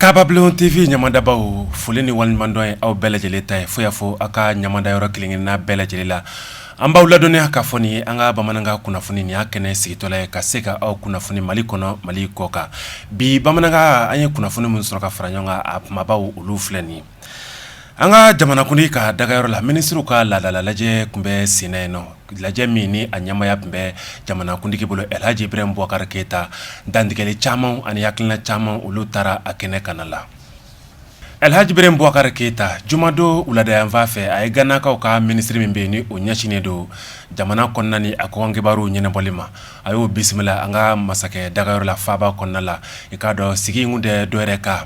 Kabablon TV ɲamadabaw foli ni waliɲumandɔn ye aw bɛɛ lajɛlen ta ye fo y'a fɔ aw ka ɲamada yɔrɔ kelen-kelenna bɛɛ lajɛlen la an b'aw ladɔnniya k'a fɔ nin ye an ka bamanankan kunnafoni nin y'a kɛnɛ sigitɔla ye ka se ka aw kunnafoni Mali kɔnɔ Mali kɔ kan bi bamanankan an ye kunnafoni min sɔrɔ ka fara ɲɔgɔn kan a kumabaw olu filɛ nin ye an ka jamanakuntigi ka dagayɔrɔ la minisiriw ka laadala lajɛ tun bɛ sen na yen nɔ lajɛ min ni a ɲɛmaya tun bɛ jamanakuntigi bolo Elhaji Ibrahim Boubacar Keita dantigɛli caman ani hakilina caman olu taara a kɛnɛ kana la Elhaji Ibrahim Boubacar Keita jumadon wuladayanfan fɛ a ye Ganakaw ka minisiri min bɛ yen ni o ɲɛsinnen don jamana kɔnɔna ni a kɔnkibaru ɲɛnabɔli ma a y'o bisimila an ka masakɛ dagayɔrɔ la faaba kɔnɔna la i k'a dɔn sigi kun tɛ dɔwɛrɛ ka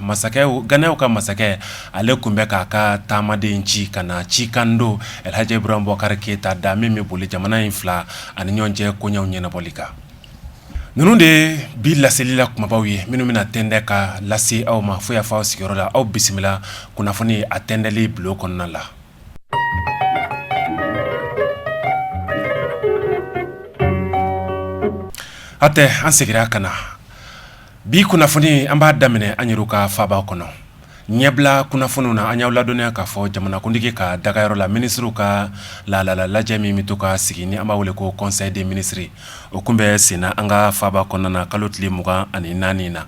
Ganaw ka masakɛ ale tun bɛ k'a ka taamaden ci ka na cikan don Elhaji Ibrahim Boubacar Keita da min bɛ boli jamana in fila ani ɲɔgɔn cɛ koɲɛw ɲɛnabɔli kan ninnu de bi laselila kumabaw ye minnu bɛna tɛndɛ ka lase aw ma fo y'a fɔ aw sigiyɔrɔ la aw bisimila kunnafoni a tɛndɛli bulon kɔnɔna la hatɛ an segira ka na bi kunnafoni an b'a daminɛ an yɛrɛ ka faaba kɔnɔ ɲɛbila kunnafoniw na an y'aw ladɔnniya k'a fɔ jamanakuntigi ka dagayɔrɔ la minisiriw ka laadala lajɛ min bɛ to ka sigi ni an b'a wele ko conseil des ministres o kun bɛ sen na an ka faaba kɔnɔna na kalo tile 24 na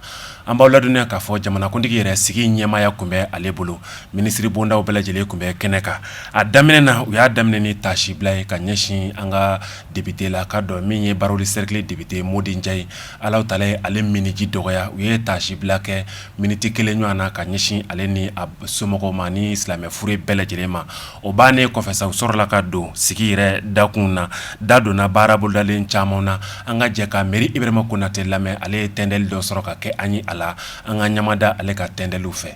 an b'aw ladɔnniya k'a fɔ jamanakuntigi yɛrɛ sigi ɲɛmaya kun bɛ ale bolo minisiri bondaw bɛɛ lajɛlen kun bɛ kɛnɛ kan a daminɛ na u y'a daminɛ ni tasibila ye ka ɲɛsin an ka député la ka dɔn min ye Baroli cercle député Modi Njayi Alahu Taala ye ale miniji dɔgɔya u ye tasibila kɛ miniti 1 ɲɔgɔn na ka ɲɛsin ale ni a somɔgɔw ma ni silamɛ fure bɛɛ lajɛlen ma o bannen kɔfɛ sa u sɔrɔla ka don sigi yɛrɛ dakun na da donna baara bolodalen caman na an ka jɛ ka Mairie Ibrahima Konate lamɛn ale ye tɛndɛli dɔ sɔrɔ ka kɛ an ye a la an ka ɲamada ale ka tɛndɛliw fɛ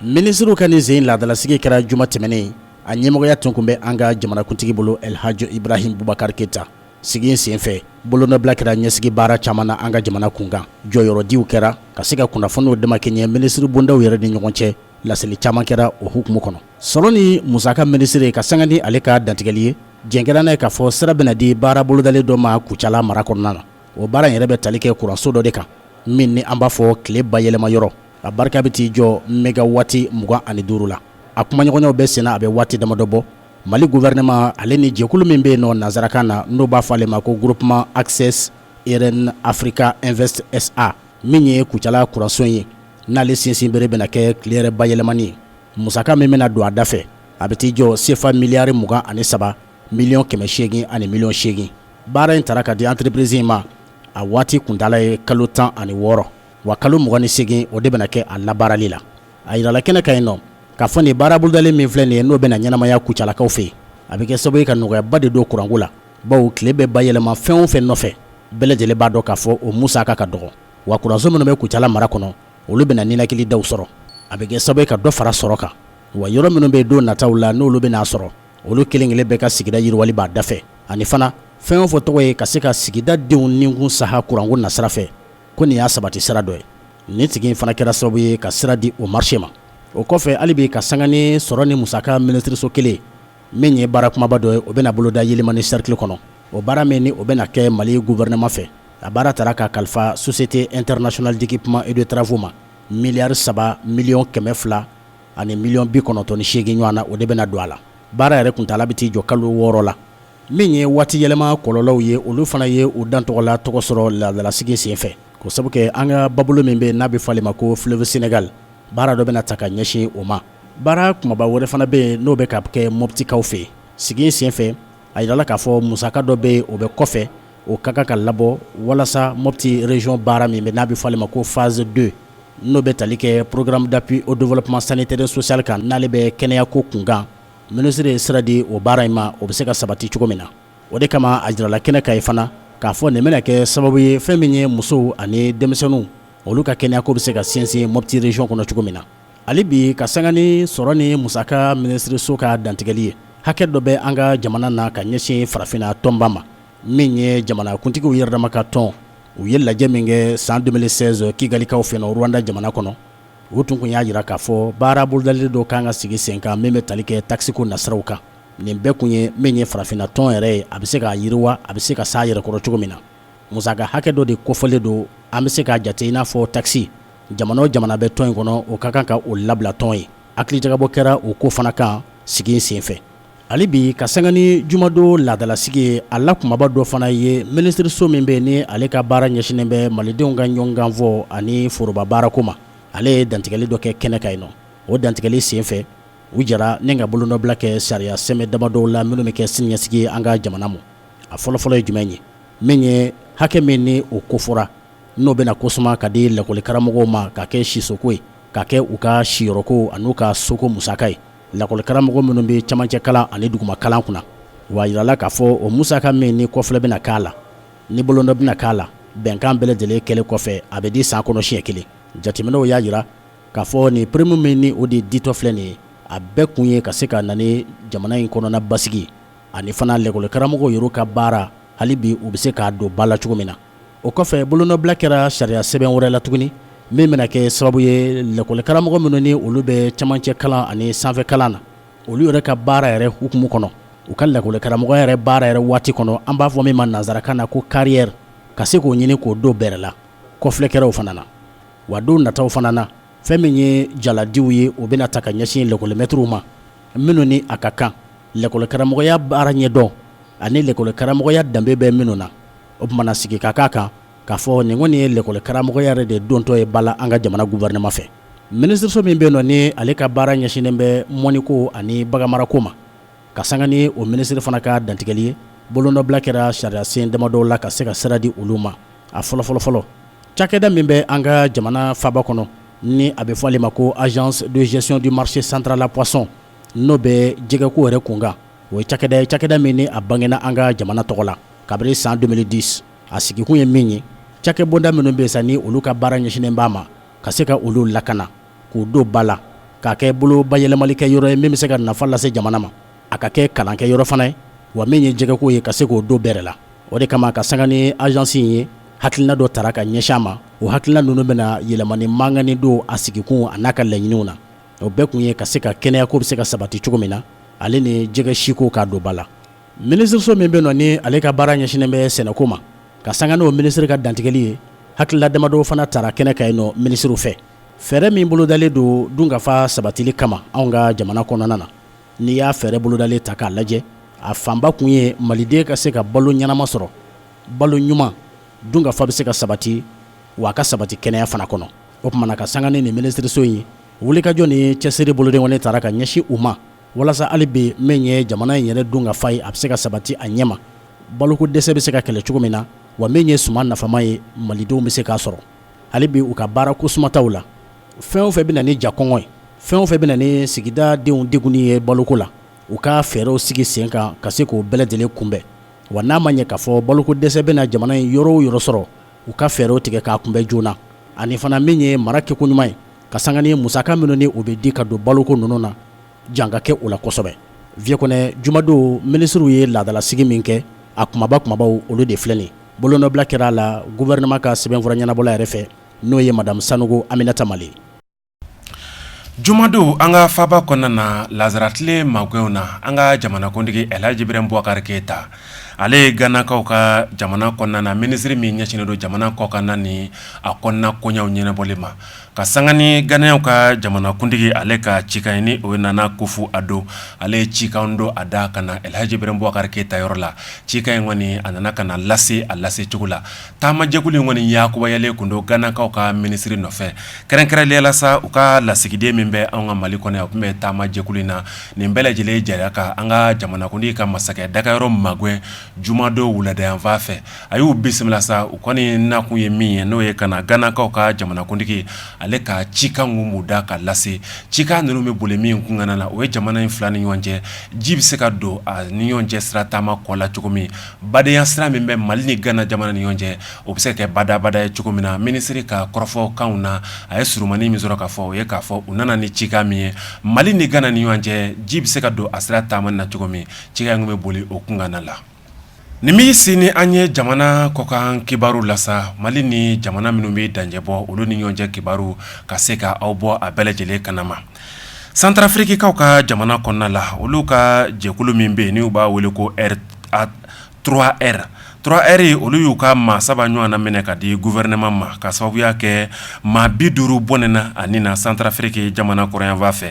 minisiriw ka nin sen laadalasigi kɛra juma tɛmɛnen a ɲɛmɔgɔya tun kun bɛ an ka jamanakuntigi bolo Elhaji Ibrahim Boubacar Keita sigi in senfɛ bolonɔbila kɛra ɲɛsigi baara caman na an ka jamana kunkan jɔyɔrɔdiw kɛra ka se ka kunnafoniw dama kɛɲɛ minisiri bondaw yɛrɛ ni ɲɔgɔn cɛ laseli caman kɛra o hukumu kɔnɔ sɔrɔ ni musaka minisiri ka sanga ni ale ka dantigɛli ye jɛnkɛra n'a ye k'a fɔ sira bɛna di baara bolodalen dɔ ma Kucala mara kɔnɔna na o baara in yɛrɛ bɛ tali kɛ kuranso dɔ de kan min ni an b'a fɔ tile bayɛlɛma yɔrɔ a barika bɛ t'i jɔ megawati 25 la a kumaɲɔgɔnyaw bɛ senna a bɛ waati damadɔ bɔ Mali gouvernement ale ni jɛkulu min bɛ yen nɔ nanzarakan na n'o b'a fɔ ale ma ko groupement Access RN Africa Invest SA min ye Kucala kuranso ye n'ale sinsin bere bɛna kɛ tile yɛrɛ bayɛlɛmani ye musaka min bɛna don a da fɛ a bɛ t'i jɔ CFA miliyari 23 miliyɔn 800 ani miliyɔn 8 baara in taara ka di entreprise in ma a waati kuntala ye kalo 16 wa kalo 28 o de bɛna kɛ a labaarali la a yirala kɛnɛ kan yen nɔ k'a fɔ nin baara bolodalen min filɛ nin ye n'o bɛna ɲɛnamaya Kucalakaw fɛ yen a bɛ kɛ sababu ye ka nɔgɔyaba de don kuranko la bawo tile bɛ bayɛlɛma fɛn o fɛn nɔfɛ bɛɛ lajɛlen b'a dɔn k'a fɔ o musaka ka dɔgɔ wa kuranso minnu bɛ Kucala mara kɔnɔ olu bɛna ninakili daw sɔrɔ a bɛ kɛ sababu ye ka dɔ fara sɔrɔ kan wa yɔrɔ minnu bɛ don nataw la n'olu bɛna sɔrɔ olu kelen-kelen bɛɛ ka sigida yiriwali b'a da fɛ ani fana fɛn o fɛn tɔgɔ ye ka se ka sigida denw ninkun saha kuranko nasira fɛ ko nin y'a sabati sira dɔ ye nin tigi in fana kɛra sababu ye ka sira di o marché ma o kɔfɛ hali bi ka sanga ni sɔrɔ ni musaka minisiriso kelen min ye baara kumaba dɔ ye o bɛna boloda Yelemani cercle kɔnɔ o baara min ni o bɛna kɛ Mali gouvernement fɛ a baara taara ka kalifa Société internationale d'équipement et de travaux ma miliyari 3 miliyɔn 200 ani miliyɔn 98 ɲɔgɔn na o de bɛna don a la baara yɛrɛ kuntala bɛ t'i jɔ kalo 6 la min ye waati yɛlɛma kɔlɔlɔw ye olu fana ye u dan tɔgɔ la tɔgɔ sɔrɔ laadalasigi senfɛ ko sabu kɛ an ka babolo min bɛ n'a bɛ fɔ ale ma ko fleuve Sénégal baara dɔ bɛna ta ka ɲɛsin o ma baara kumaba wɛrɛ fana bɛ yen n'o bɛ ka kɛ Moptikaw fɛ sigi senfɛ a yirala k'a fɔ musaka dɔ bɛ yen o bɛ kɔfɛ o ka kan ka labɔ walasa Mopti région baara min bɛ n'a bɛ fɔ ale ma ko phase 2 n'o bɛ tali kɛ programme d'appui au développement sanitaire et social kan n'ale bɛ kɛnɛyako kunkan minisiri ye sira di o baara in ma o bɛ se ka sabati cogo min na o de kama a jirala kɛnɛ kan ye fana k'a fɔ nin bɛna kɛ sababu ye fɛn min ye musow ani denmisɛnninw olu ka kɛnɛyako bɛ se ka sinsin Mopti région kɔnɔ cogo min na hali bi ka sanga ni sɔrɔ ni musaka minisiriso ka dantigɛli ye hakɛ dɔ bɛ an ka jamana na ka ɲɛsin farafinna tɔnba ma min ye jamanakuntigiw yɛrɛ dama ka tɔn u ye lajɛ min kɛ san 2016 Kigalikaw fɛ yen Rwanda jamana kɔnɔ u tun kun y'a jira k'a fɔ baara bolodalen dɔ kan ka sigi sen kan min bɛ tali kɛ taxiko nasiraw kan nin bɛɛ kun ye min ye farafinna tɔn yɛrɛ ye a bɛ se k'a yiriwa a bɛ se ka s'a yɛrɛ kɔrɔ cogo min na musaka hakɛ dɔ de kofɔlen don an bɛ se k'a jate i n'a fɔ taxi jamana o jamana bɛ tɔn in kɔnɔ o ka kan ka o labila tɔn ye hakilijagabɔ kɛra o ko fana kan sigi senfɛ hali bi ka sanga ni jumado laadalasigi ye a la kumaba dɔ fana ye minisiriso min bɛ ni ale ka baara ɲɛsinnen bɛ malidenw ka ɲɔgɔnganfɔ ani foroba baarako ma ale ye dantigɛli dɔ kɛ kɛnɛ kan yen nɔ o dantigɛli senfɛ u jara ni ka bolonɔbila kɛ sariya sɛmɛ damadɔw la minnu bɛ kɛ siniɲɛsigi ye an ka jamana ma a fɔlɔfɔlɔ ye jumɛn ye min ye hakɛ min ni o kofɔra n'o bɛna kosuma ka di lakɔlikaramɔgɔw ma ka kɛ sisoko ye ka kɛ u ka siyɔrɔko an'u ka soko musaka ye lakɔlikaramɔgɔ minnu bɛ camancɛ kalan ani duguma kalan kunna wa yirala k'a fɔ o musaka min ni kɔfilɛ bɛna k'a la ni bolonɔ bɛna k'a la bɛnkan bɛɛ lajɛlen kɛlen kɔfɛ a bɛ di san kɔnɔ siɲɛ kelen jateminɛw y'a jira k'a fɔ nin prime min ni o de ditɔ filɛ nin ye a bɛɛ kun ye ka se ka na ni jamana in kɔnɔna basigi ani fana lakɔlikaramɔgɔw yɛrɛ ka baara hali bi u bɛ se k'a don ba la cogo min na o kɔfɛ bolonɔbila kɛra sariya sɛbɛn wɛrɛ la tuguni min bɛna kɛ sababu ye lakɔlikaramɔgɔ minnu ni olu bɛ camancɛ kalan ani sanfɛ kalan na olu yɛrɛ ka baara yɛrɛ hukumu kɔnɔ u ka lakɔlikaramɔgɔ yɛrɛ baara yɛrɛ waati kɔnɔ an b'a fɔ min ma nanzarakan na ko carrière ka se k'o ɲini k'o don bɛrɛ la kɔfilɛkɛlaw fana na wa don nataw fana na fɛn min ye jaladiw ye o bɛna ta ka ɲɛsin lakɔlimɛtiriw ma minnu ni a ka kan lakɔlikaramɔgɔya baara ɲɛdɔn ani lakɔlikaramɔgɔya danbe bɛ minnu na o tumana sigi ka k'a kan k'a fɔ nin kɔni ye lakɔlikaramɔgɔya yɛrɛ de dontɔ ye bala an ka jamana gouvernement fɛ minisiriso min bɛ yen nɔ ni ale ka baara ɲɛsinnen bɛ mɔniko ani baganmarako ma ka sanga ni o minisiri fana ka dantigɛli ye bolonɔbila kɛra sariya sen damadɔw la ka se ka sira di olu ma a fɔlɔfɔlɔ cakɛda min bɛ an ka jamana faaba kɔnɔ ni a bɛ fɔ ale ma ko agence de gestion du marché central la poisson n'o bɛ jɛgɛko yɛrɛ kunkan o ye cakɛda min ni a bangena an ka jamana tɔgɔ la kabini san 2010 a sigikun ye min ye cakɛ bonda minnu bɛ sa ni olu ka baara ɲɛsinnen b'a ma ka se ka olu lakana k'u don ba la k'a kɛ bolo bayɛlɛmalikɛ yɔrɔ ye min bɛ se ka nafa lase jamana ma a ka kɛ kalankɛ yɔrɔ fana ye wa min ye jɛgɛko ye ka se k'o don bɛrɛ la o de kama ka sanga ni agence in ye hakilina dɔ tara ka ɲɛsin a ma o hakilina ninnu bɛna yɛlɛmani mangani don a sigikun a n'a ka laɲiniw na o bɛɛ kun ye ka se ka kɛnɛyako bɛ se ka sabati cogo min na ale ni jɛgɛ siko k'a don ba la minisiriso min bɛ nɔ ni ale ka baara ɲɛsinnen bɛ sɛnɛko ma ka sanga n'o minisiri ka dantigɛli ye hakilila damadɔ fana tara kɛnɛ kan yen nɔ minisiriw fɛ fɛɛrɛ min bolodalen don dunkafa sabatili kama anw ka jamana kɔnɔna na n'i y'a fɛɛrɛ bolodalen ta k'a lajɛ a fanba kun ye maliden ka se ka balo ɲɛnama sɔrɔ balo ɲuman dunkafa bɛ se ka sabati wa a ka sabati kɛnɛya fana kɔnɔ o tumana ka sanga ni nin minisiriso in ye wulikajɔ ni cɛsiri boloden kɔni tara ka ɲɛsin u ma walasa hali bi min ye jamana in yɛrɛ dunkafa ye a bɛ se ka sabati a ɲɛma baloko dɛsɛ bɛ se ka kɛlɛ cogo min na wa min ye suma nafama ye malidenw bɛ se k'a sɔrɔ hali bi u ka baara ko sumataw la fɛn o fɛn bɛ na ni jakɔngɔ ye fɛn o fɛn bɛ na ni sigida denw degunni ye baloko la u ka fɛɛrɛw sigi sen kan ka se k'o bɛɛ lajɛlen kunbɛn wa n'a ma ɲɛ k'a fɔ baloko dɛsɛ bɛ na jamana in yɔrɔ o yɔrɔ sɔrɔ u ka fɛɛrɛw tigɛ k'a kunbɛn joona ani fana min ye mara kɛko ɲuman ye ka sanga ni musaka minnu ni o bɛ di ka don baloko ninnu na jan ka kɛ o la kosɛbɛ viekɔnɛ jumadon minisiriw ye laadalasigi min kɛ a kumabaw olu de filɛ nin bolonɔbila kɛra a la gouvernement ka sɛbɛnfura ɲɛnabɔla yɛrɛ fɛ n'o ye madame Sanogo Aminata Male Jumado an ka faaba kɔnɔna na lazaratile magwɛnw na an ka jamanakuntigi Elhaji Ibrahim Boubacar Keita ale ye Ganakaw ka jamana kɔnɔna na minisiri min ɲɛsinnen don jamana kɔkanna ni a kɔnɔna koɲɛw ɲɛnabɔli ma ka sanga ni Ganayaw ka jamanakuntigi ale ka cikan ni o Nana Kufu Addo ale ye cikan do a da kana Elhaji Ibrahim Boubacar Keita yɔrɔ la cikan in kɔni a nana kana lase a lase cogo la taama jɛkulu in kɔni yakubayalen kun do Ganakaw ka minisiri nɔfɛ kɛrɛnkɛrɛnnenya la sa u ka lasigiden min bɛ an ka Mali kɔnɔ yan o tun bɛ taama jɛkulu in na nin bɛɛ lajɛlen jɛra ka an ka jamanakuntigi ka masakɛ dagayɔrɔ magwɛn Jumado wuladayanfan fɛ a y'u bisimila sa u kɔni nakun ye min ye n'o ye kana Ganakaw ka jamanakuntigi ale ka cikan mun da ka lase cikan ninnu bɛ boli min kungana na o ye jamana in fila ni ɲɔgɔn cɛ ji bɛ se ka don a ni ɲɔgɔn cɛ sira taama kɔ la cogo min badenya sira min bɛ Mali ni Gana jamana ni ɲɔgɔn cɛ o bɛ se ka kɛ badabada ye cogo min na minisiri ka kɔrɔfɔkanw na a ye surumani min sɔrɔ k'a fɔ o ye k'a fɔ u nana ni cikan min ye Mali ni Gana ni ɲɔgɔn cɛ ji bɛ se ka don a sira taama na cogo min cikan bɛ boli o kungana la nin mi sini an ye jamana kɔkan kibaru lasa Mali ni jamana minnu bɛ danjɛbɔ olu ni ɲɔgɔn cɛ kibaru ka se ka aw bɔ a bɛɛ lajɛlen kanama Centrafricains ka jamana kɔnɔna la olu ka jɛkulu min bɛ yen n'u b'a wele ko 3R 3R olu y'u ka maa saba ɲɔgɔnna minɛ ka di gouvernement ma ka sababuya kɛ maa 50 bɔnɛna ani na Centrafrique jamana kɔrɔyanfan fɛ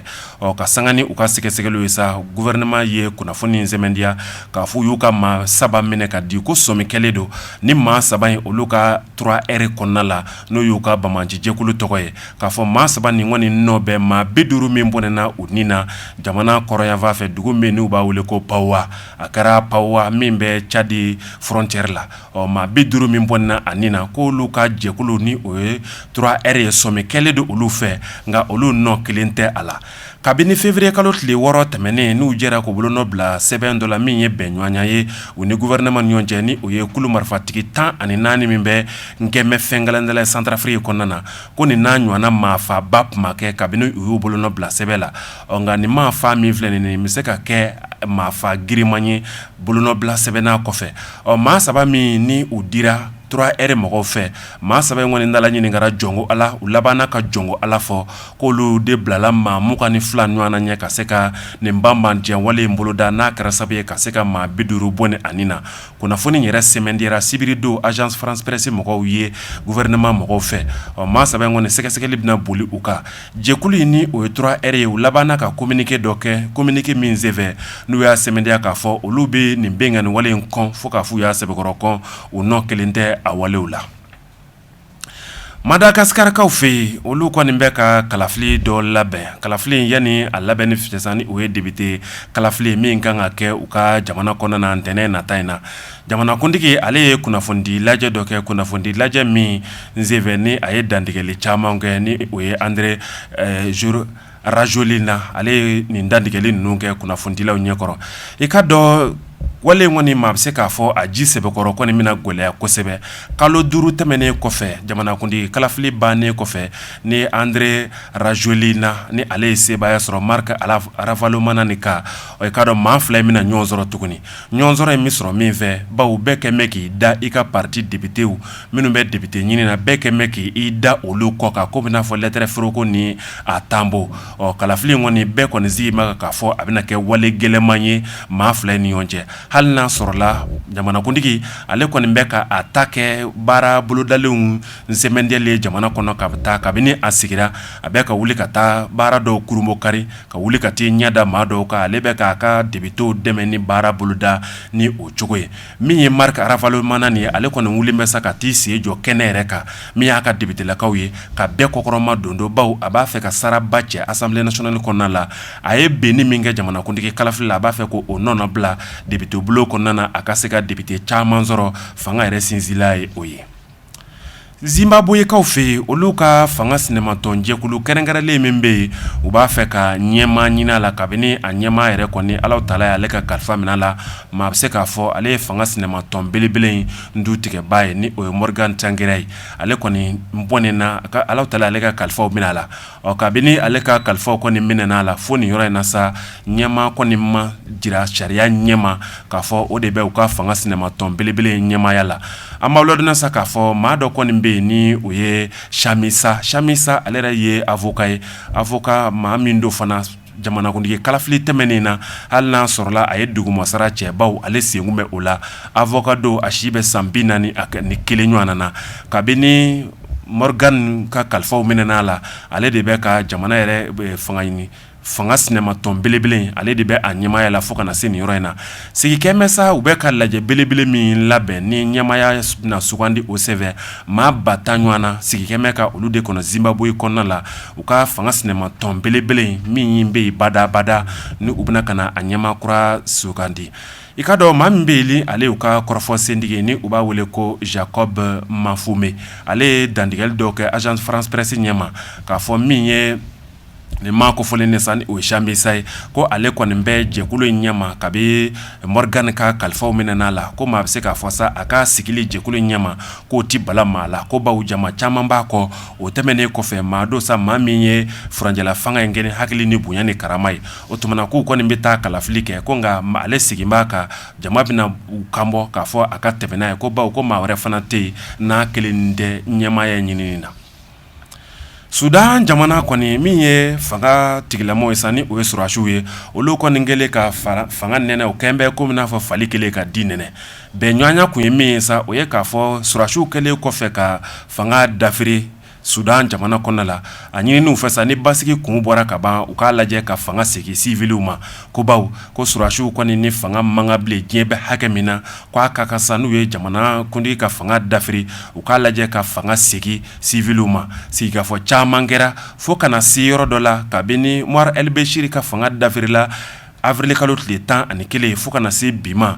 ka sanga ni u ka sɛgɛsɛgɛliw ye sa gouvernement ye kunnafoni sɛmɛndiya k'a fɔ y'u ka maa saba minɛ ka di ko sɔmi kɛlen don ni maa saba in olu ka 3R kɔnɔna la n'o y'u ka bamanci jɛkulu tɔgɔ ye k'a fɔ maa saba nin kɔni nɔ bɛ maa 50 min bɔnɛna u ni na jamana kɔrɔyanfan fɛ dugu min n'u b'a wele ko Paoua a kɛra Paoua min bɛ Tchadi frontière la maa 50 min bɔnɛna a ni na k'olu ka jɛkulu ni o ye 3R ye sɔmi kɛlen don olu fɛ nka olu nɔ kelen tɛ a la kabini février kalo tile 6 tɛmɛnen n'u jɛra k'u bolonɔ bila sɛbɛn dɔ la min ye bɛnɲɔgɔnya ye u ni gouvernement ni ɲɔgɔn cɛ ni o ye kulu marifatigi 14 min bɛ nkɛmɛ fɛngɛlɛndala Centrafrique kɔnɔna na ko nin n'a ɲɔgɔnna maafaba tun ma kɛ kabini u y'u bolonɔ bila sɛbɛn la nka nin maafa min filɛ nin bɛ se ka kɛ maafa giriman ye bolonɔ bila sɛbɛnna kɔfɛ maa saba min ni u dira 3R mɔgɔw fɛ maa saba in kɔni dala ɲininkara jɔngo ala u labanna ka jɔngo ala fɔ k'olu de bilala maa 22 ɲɔgɔnna ɲɛ ka se ka nin banbandiya wale in boloda n'a kɛra sababu ye ka se ka maa 50 bɔnɛ ani na kunnafoni yɛrɛ sɛmɛndiyara sibiri don agence France Presse mɔgɔw ye gouvernement mɔgɔw fɛ maa saba in kɔni sɛgɛsɛgɛli bɛna boli u kan jɛkulu in ni o ye 3R ye u labanna ka communiqué dɔ kɛ communiqué min senfɛ n'u y'a sɛmɛndiya k'a fɔ olu bɛ nin bɛnkanni wale in kɔn fo k'a fɔ u y'a sɛbɛkɔrɔ kɔn u nɔ kelen tɛ a walew la Madagaskarkaw fɛ yen olu kɔni bɛ ka kalafili dɔ labɛn kalafili yani a labɛnni fitɛsani o ye député kalafili min kan ka kɛ u ka jamana kɔnɔna ntɛnɛn nata in na jamanakuntigi ale ye kunnafoni lajɛ dɔ kɛ kunnafoni lajɛ min senfɛ ni a ye dantigɛli caman kɛ ni o ye André Rajoelina ale ye nin dantigɛli ninnu kɛ kunnafonidilaw ɲɛkɔrɔ i ka dɔ wale kɔni maa bɛ se k'a fɔ a ji sɛbɛkɔrɔ kɔni bɛna gɛlɛya kosɛbɛ kalo 5 tɛmɛnen kɔfɛ jamanakuntigi kalafili bannen kɔfɛ ni André Rajoelina ni ale ye sebaya sɔrɔ Marc Ravalomanana ni ka i ka dɔn maa 2 bɛna ɲɔgɔn sɔrɔ tuguni ɲɔgɔn sɔrɔ in bɛ sɔrɔ min fɛ bawo bɛɛ kɛ mɛ k'i da i ka parti députéw minnu bɛ député ɲini na bɛɛ kɛ mɛ k'i da olu kɔ kan ko bɛna fɔ lettre foroko ni a tambo kalafili kɔni bɛɛ kɔni sigi ma k'a fɔ a bɛna kɛ wale gɛlɛman ye maa 2 ni ɲɔgɔn cɛ hali n'a sɔrɔla jamanakuntigi ale kɔni bɛ ka a ta kɛ baara bolodalenw sɛmɛndiyali jamana kɔnɔ ka taa kabini a sigira a bɛ ka wuli ka taa baara dɔw kurumbo kari ka wuli ka t'i ɲɛda maa dɔw kan ale bɛ k'a ka députéw dɛmɛ ni baara boloda ni o cogo ye min ye Marc Ravalomanana ye ale kɔni wuli bɛ sa ka t'i sen jɔ kɛnɛ yɛrɛ kan min y'a ka députelakaw ye ka bɛɛ kɔkɔrɔma dondo bawo a b'a fɛ ka saraba cɛ Assemblée nationale kɔnɔna la a ye benni min kɛ jamanakuntigi kalafili la a b'a fɛ ko o nɔnɔ bila député bulo kɔnɔna na a ka se ka député caman sɔrɔ fanga yɛrɛ sinzila ye o ye Zimbabwekaw fɛ yen olu ka fanga sinɛmatɔn jɛkulu kɛrɛnkɛrɛnlen min bɛ yen u b'a fɛ ka ɲɛma ɲini a la kabini a ɲɛma yɛrɛ kɔni Alahu Taala y'ale ka kalifa minɛ a la maa bɛ se k'a fɔ ale ye fanga sinɛmatɔn belebele in du tigɛba ye ni o ye Morgan Tsvangirai ye ale kɔni bɔnɛna Alahu Taala y'ale ka kalifaw minɛ a la kabini ale ka kalifaw kɔni minɛna a la fo nin yɔrɔ in na sa ɲɛma kɔni ma jira sariya ɲɛma k'a fɔ o de bɛ u ka fanga sinɛmatɔn belebele ɲɛmaya la an b'aw ladonna sa k'a fɔ maa dɔ kɔni bɛ yen ni o ye Chamisa ale yɛrɛ ye avocat ye avocat maa min do fana jamanakuntigi kalafili tɛmɛnen na hali n'a sɔrɔla a ye dugumasara cɛ bawo ale senkun bɛ o la avocat do a si bɛ san 40 ni kelen ɲɔgɔnna na kabini Morgan ka kalifaw minɛna a la ale de bɛ ka jamana yɛrɛ fanga ɲini fanga sinɛmatɔn belebele ale de bɛ a ɲɛmaya la fo kana se nin yɔrɔ in na sigikɛmɛ sa u bɛ ka lajɛ belebele min labɛn ni ɲɛmaya na sugandi o sɛfɛ maa 10 ɲɔgɔnna sigikɛmɛ ka olu de kɔnɔ Zimbabwe kɔnɔna la u ka fanga sinɛmatɔn belebele min bɛ yen badabada ni u bɛna kana a ɲɛma kura sugandi i ka dɔn maa min bɛ yen ale y'u ka kɔrɔfɔ sentigi ni u b'a wele ko Jacob Mafume ale ye dantigɛli dɔw kɛ agence France Presse ɲɛma k'a fɔ min ye nin maa kofɔlen ne sa ni o ye Chamisa ye ko ale kɔni bɛ jɛkulu in ɲɛma kabi Morgan ka kalifaw minɛna a la ko maa bɛ se k'a fɔ sa a ka sigili jɛkulu in ɲɛma k'o ti bala maa la ko bawo jama caman b'a kɔ o tɛmɛnen kɔfɛ maa do sa maa min ye furanjɛla fanga in kɛ ni hakili ni bonya ni karama ye o tumana k'u kɔni bɛ taa kalafili kɛ ko nka ale segin b'a kan jama bɛna u kanbɔ k'a fɔ a ka tɛmɛ n'a ye ko bawo ko maa wɛrɛ fana tɛ yen n'a kelen tɛ ɲɛmaya ɲinini na Sudan jamana kɔni min ye fanga tigilamo ye sani o ye surasiw ye olu kɔni kɛlen ka fanga nɛnɛ o kɛn bɛ komi n'a fɔ fali kelen ka di nɛnɛ bɛnɲɔgɔnya kun ye min ye sa o ye k'a fɔ surasiw kɛlen kɔfɛ ka fanga dafiri Sudan jamana kɔnɔna la a ɲininiw fɛ sa ni basigi kun bɔra ka ban u k'a lajɛ ka fanga segin civiliw ma ko baw ko surasiw kɔni ni fanga manga bile diɲɛ bɛ hakɛ min na k'a ka kan sa n'u ye jamana kuntigi ka fanga dafiri u k'a lajɛ ka fanga segin civiliw ma sigikafɔ caman kɛra fo kana se yɔrɔ dɔ la kabini Muammar el-Bashir ka fanga dafirila avril kalo tile 11 fo kana se bi ma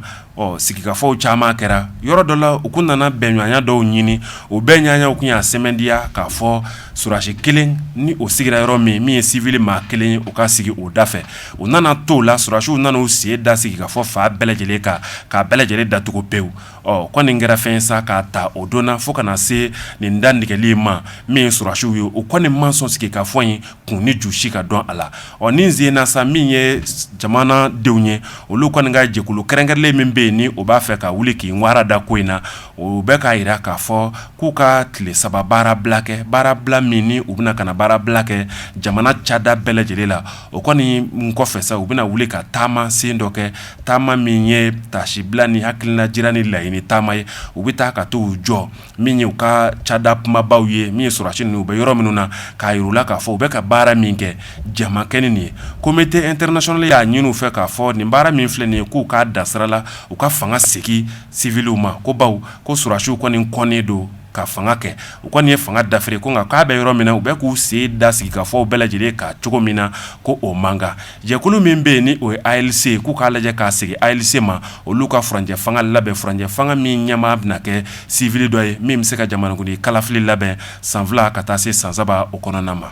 sigikafɔw caman kɛra yɔrɔ dɔ la u kun nana bɛnɲɔgɔnya dɔw ɲini o bɛnɲɔgɔnyaw kun y'a sɛmɛndiya k'a fɔ surasi kelen ni o sigira yɔrɔ min ye civil maa kelen ye o ka sigi o dafɛ u nana to la surasiw nana u sen da sigikafɔ fa bɛɛ lajɛlen kan k'a bɛɛ lajɛlen datugu pewu kɔni kɛra fɛn sa k'a ta o donna fo kana se nin dantigɛli ma min ye surasiw ye o kɔni ma sɔn sigikafɔ in kun ni jusi ka dɔn a la ni nzena sa min ye jamana denw ye olu kɔni ka jɛkulu kɛrɛnkɛrɛnlen min bɛ ni o b'a fɛ ka wuli k'i ŋwara da ko in na o bɛ k'a yira k'a fɔ k'u ka tile 3 baara bila kɛ baara bila min ni u bɛna kana baara bila kɛ jamana cada bɛɛ lajɛlen la o kɔni kɔfɛ sa u bɛna wuli ka taama sen dɔ kɛ taama min ye tasibila ni hakilina jira ni laɲini taama ye u bɛ taa ka t'u jɔ min ye u ka cada kumabaw ye min ye surasi ninnu u bɛ yɔrɔ minnu na k'a yir'u la k'a fɔ u bɛ ka baara min kɛ jama kɛni nin ye comité international y'a ɲini u fɛ k'a fɔ nin baara min filɛ nin ye k'u k'a dasira la u ka fanga segin civiliw ma ko baw ko surasiw kɔni kɔnnen don ka fanga kɛ u kɔni ye fanga dafiri ko nka k'a bɛ yɔrɔ min na u bɛ k'u sen da sigikafɔw bɛɛ lajɛlen ka cogo min na ko o man kan jɛkulu min bɛ yen ni o ye ALC k'u k'a lajɛ k'a segin ALC ma olu ka furanjɛ fanga labɛn furanjɛ fanga min ɲɛmaa bɛna kɛ civil dɔ ye min bɛ se ka jamanakuntigi kalafili labɛn san 2 ka taa se san 3 o kɔnɔna ma.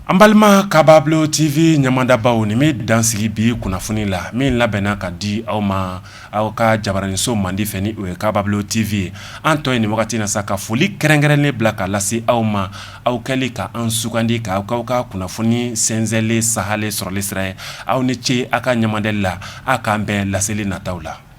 An balima Kabablo TV ɲamadabaw ni mi dansigi bi kunnafoni la min labɛnna ka di aw ma aw ka jabaraniso mandi fɛ ni o ye Kabablo TV an tɔ ye nin wagati na sa ka foli kɛrɛnkɛrɛnnen bila ka lase aw ma aw kɛli ka an sugandi ka aw ka kunnafoni sɛnsɛnlen sahalen sɔrɔli sira ye aw ni ce aw ka ɲamadɛli la aw k'an bɛn laseli nataw la.